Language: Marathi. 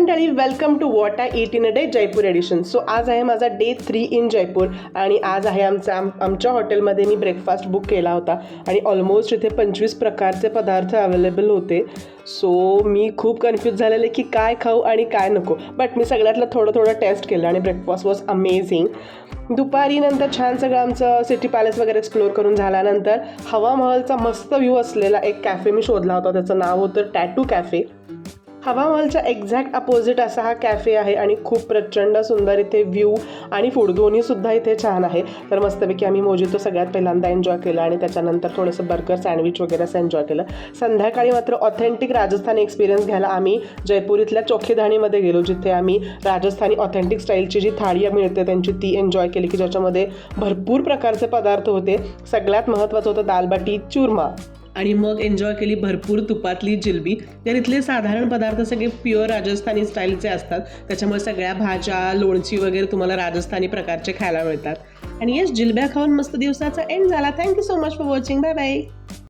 मंडळी, welcome to what I eat in a day Jaipur edition. So आज आहे माझा डे 3 इन जयपूर आणि आज आहे आमच्या हॉटेलमध्ये मी ब्रेकफास्ट बुक केला होता आणि ऑलमोस्ट इथे 25 प्रकारचे पदार्थ अवेलेबल होते. सो मी खूप कन्फ्यूज झालेले की काय खाऊ आणि काय नको, बट मी सगळ्यातलं थोडं टेस्ट केलं आणि ब्रेकफास्ट वॉज अमेझिंग. दुपारी नंतर छान सगळं आमचं सिटी पॅलेस वगैरे एक्सप्लोअर करून झाल्यानंतर हवा महलचा मस्त व्ह्यू असलेला एक कॅफे मी शोधला होता. त्याचं नाव होतं टॅटू कॅफे. हवा महलच्या एक्झॅक्ट अपोजिट असा हा कॅफे आहे आणि खूप प्रचंड सुंदर इथे व्ह्यू आणि फूड दोन्हीसुद्धा इथे छान आहे. तर मस्तपैकी आम्ही मोजितो सगळ्यात पहिल्यांदा एन्जॉय केलं आणि त्याच्यानंतर थोडंसं बर्गर सँडविच वगैरे असं एन्जॉय केलं. संध्याकाळी मात्र ऑथेंटिक राजस्थानी एक्सपिरियन्स घ्यायला आम्ही जयपूर इथल्या चोखेधाणीमध्ये गेलो, जिथे आम्ही राजस्थानी ऑथेंटिक स्टाईलची जी थाळी मिळते त्यांची ती एन्जॉय केली, की ज्याच्यामध्ये भरपूर प्रकारचे पदार्थ होते. सगळ्यात महत्त्वाचं होतं दाल बाटी चूरमा. आणि मग एन्जॉय केली भरपूर तुपातली जिलबी. तर इथले साधारण पदार्थ सगळे प्युअर राजस्थानी स्टाईलचे असतात, त्याच्यामुळे सगळ्या भाज्या लोणची वगैरे तुम्हाला राजस्थानी प्रकारचे खायला मिळतात. आणि येस, जिलब्या खाऊन मस्त दिवसाचा एंड झाला. Thank you so much for watching. Bye bye.